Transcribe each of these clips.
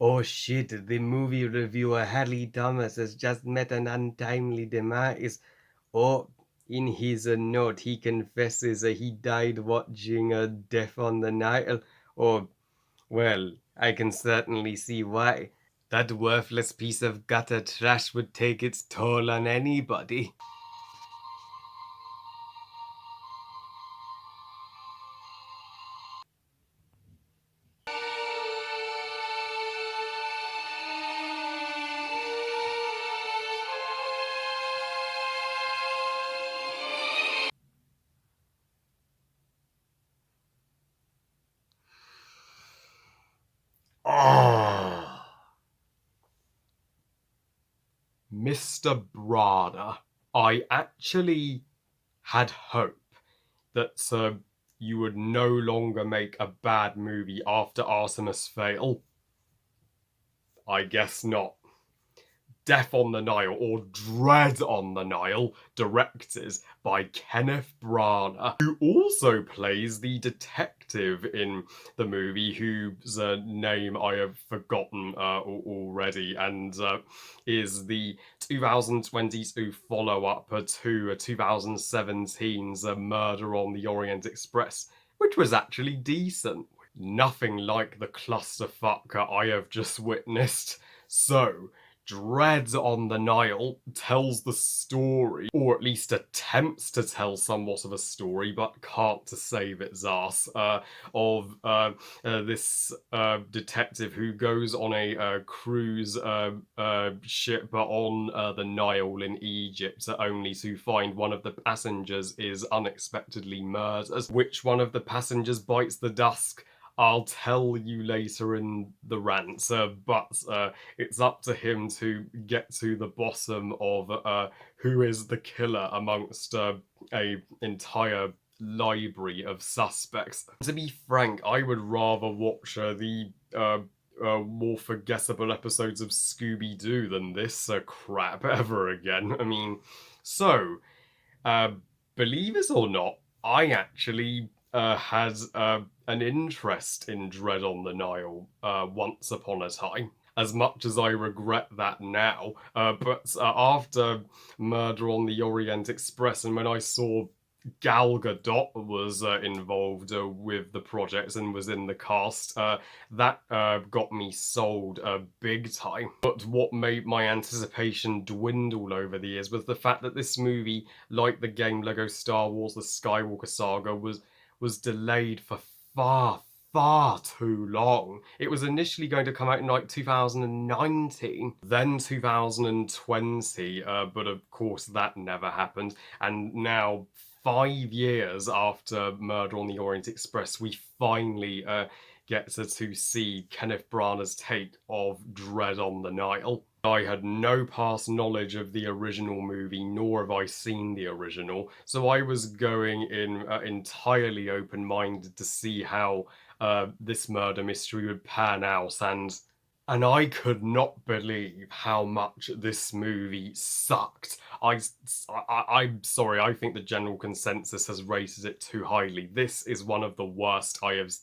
Oh shit, the movie reviewer Harry Thomas has just met an untimely demise. Oh, in his note, he confesses he died watching Death on the Nile. Oh, well, I can certainly see why. That worthless piece of gutter trash would take its toll on anybody. Oh, Mr. Brannagh, I actually had hope that you would no longer make a bad movie after Artemis Fail. I guess not. Death on the Nile, or Dread on the Nile, directed by Kenneth Brannagh, who also plays the detective in the movie, whose name I have forgotten already, and is the 2022 follow-up to 2017's Murder on the Orient Express, which was actually decent. Nothing like the clusterfuck I have just witnessed. So, Dread on the Nile tells the story, or at least attempts to tell somewhat of a story, but can't to save its ass, of this detective who goes on a cruise ship on the Nile in Egypt, only to find one of the passengers is unexpectedly murdered. Which one of the passengers bites the dust? I'll tell you later in the rant, but it's up to him to get to the bottom of who is the killer amongst a entire library of suspects. To be frank, I would rather watch the more forgettable episodes of Scooby-Doo than this crap ever again. I mean, so, uh, believe it or not, I actually had an interest in Dread on the Nile once upon a time. As much as I regret that now, but after Murder on the Orient Express, and when I saw Gal Gadot was involved with the project and was in the cast, that got me sold big time. But what made my anticipation dwindle over the years was the fact that this movie, like the game Lego Star Wars: The Skywalker Saga, was delayed for far too long. It was initially going to come out in like 2019, then 2020, but of course that never happened. And now, 5 years after Murder on the Orient Express, we finally get to see Kenneth Branagh's take of Dread on the Nile. I had no past knowledge of the original movie, nor have I seen the original, so I was going in entirely open-minded to see how this murder mystery would pan out, and I could not believe how much this movie sucked. I'm sorry, I think the general consensus has rated it too highly. This is one of the worst I have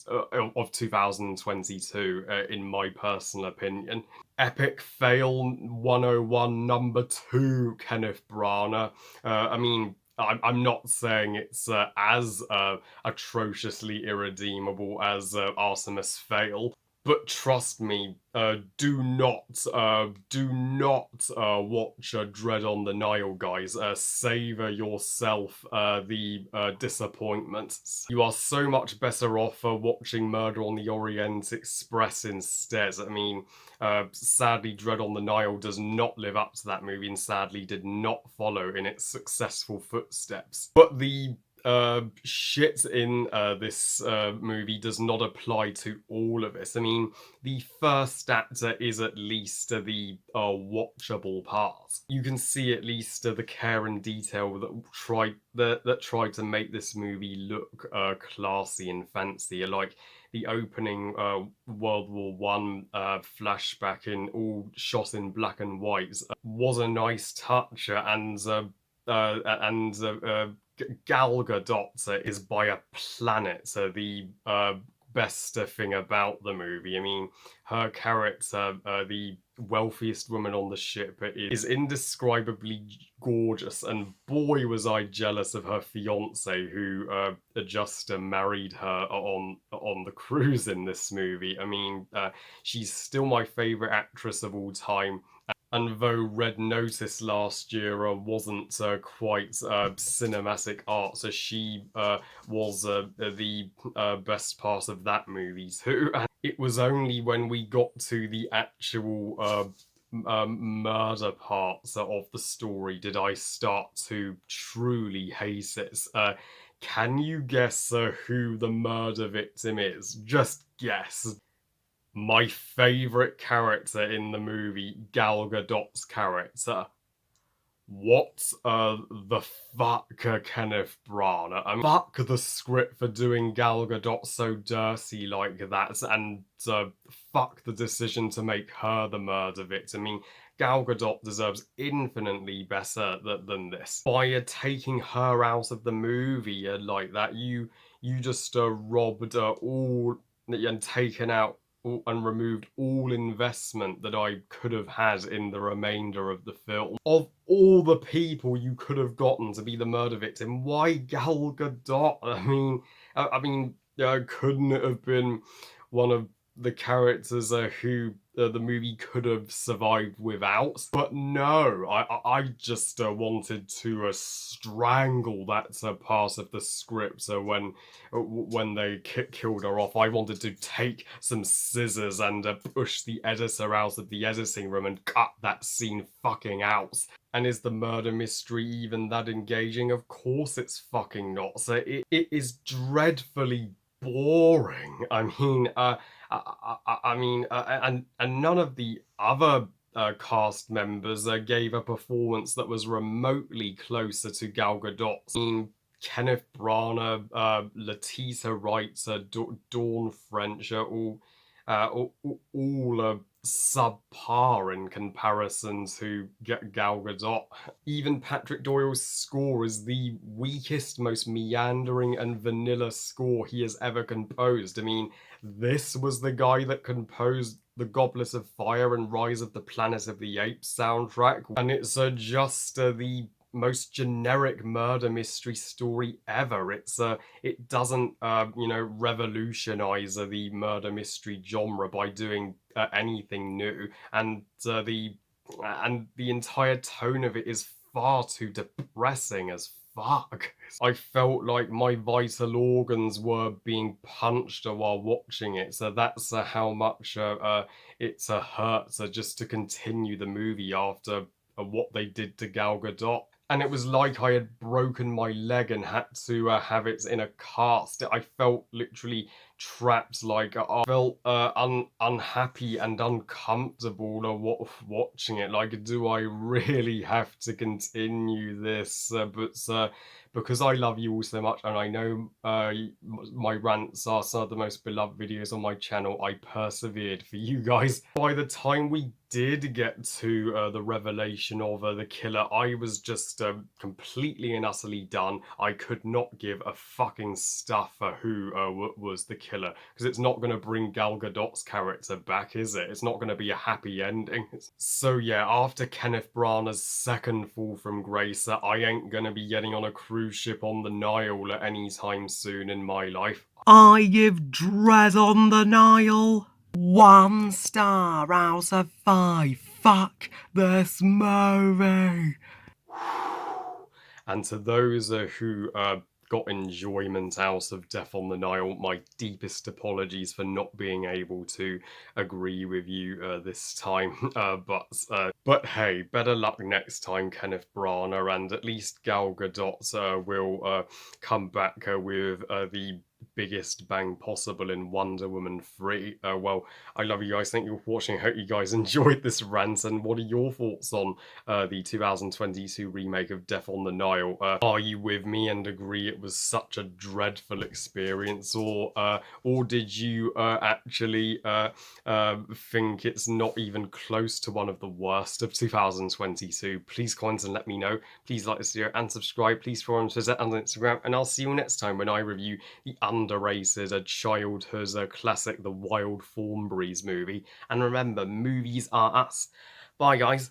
of 2022, in my personal opinion. Epic fail 101 number 2, Kenneth Branagh. I mean, I'm not saying it's as atrociously irredeemable as Artemis Fail, but trust me, do not watch Dread on the Nile, guys. Savor yourself the disappointments. You are so much better off watching Murder on the Orient Express instead. I mean, sadly, Dread on the Nile does not live up to that movie, and sadly did not follow in its successful footsteps. But the shit in this movie does not apply to all of it. I mean, the first actor is at least the watchable part. You can see at least the care and detail that tried to make this movie look classy and fancy, like the opening World War One flashback in all shot in black and white was a nice touch, and Gal Gadot is by a planet. The best thing about the movie. I mean, her character, the wealthiest woman on the ship, is indescribably gorgeous, and boy was I jealous of her fiance, who just married her on the cruise in this movie. I mean, she's still my favorite actress of all time. And though Red Notice last year wasn't quite cinematic art, so she was the best part of that movie too. And it was only when we got to the actual murder parts of the story did I start to truly hate it. Can you guess who the murder victim is? Just guess. My favourite character in the movie, Gal Gadot's character. What the fuck, Kenneth Brannagh? I mean, fuck the script for doing Gal Gadot so dirty like that, and fuck the decision to make her the murder victim. I mean, Gal Gadot deserves infinitely better than this. By taking her out of the movie like that, you just robbed all and taken out and removed all investment that I could have had in the remainder of the film. Of all the people you could have gotten to be the murder victim, why Gal Gadot? Couldn't it have been one of the characters who the movie could have survived without? But no, I just wanted to strangle that part of the script. When they killed her off, I wanted to take some scissors and push the editor out of the editing room and cut that scene fucking out. And is the murder mystery even that engaging? Of course it's fucking not. So it is dreadfully boring. And none of the other cast members gave a performance that was remotely closer to Gal Gadot's. I mean, Kenneth Branagh, Letitia Wright, Dawn French are all subpar in comparison to Gal Gadot. Even Patrick Doyle's score is the weakest, most meandering and vanilla score he has ever composed. I mean, this was the guy that composed the Goblet of Fire and Rise of the Planet of the Apes soundtrack, and it's just the most generic murder mystery story ever. It doesn't revolutionize the murder mystery genre by doing anything new, and the entire tone of it is far too depressing as fuck. I felt like my vital organs were being punched while watching it, so that's how much it hurts just to continue the movie after what they did to Gal Gadot. And it was like I had broken my leg and had to have it in a cast. I felt literally trapped, like I felt unhappy and uncomfortable watching it. Like, do I really have to continue this? But because I love you all so much, and I know my rants are some of the most beloved videos on my channel, I persevered for you guys. By the time we did get to the revelation of the killer, I was just completely and utterly done. I could not give a fucking stuff for who was the killer, because it's not going to bring Gal Gadot's character back, is it? It's not going to be a happy ending. So yeah, after Kenneth Branagh's second fall from grace, I ain't going to be getting on a cruise ship on the Nile at any time soon in my life. I give Dread on the Nile 1 star out of 5. Fuck this movie. And to those who got enjoyment out of Death on the Nile, my deepest apologies for not being able to agree with you this time. But hey, better luck next time, Kenneth Branagh, and at least Gal Gadot will come back with the biggest bang possible in Wonder Woman 3. Well, I love you guys. Thank you for watching. I hope you guys enjoyed this rant. And what are your thoughts on the 2022 remake of Death on the Nile? Are you with me and agree it was such a dreadful experience, or did you actually think it's not even close to one of the worst of 2022? Please comment and let me know. Please like this video and subscribe. Please follow on Twitter and Instagram, and I'll see you next time when I review the underrated a childhood classic, the Wild Thornberrys movie. And remember, movies are us. Bye, guys.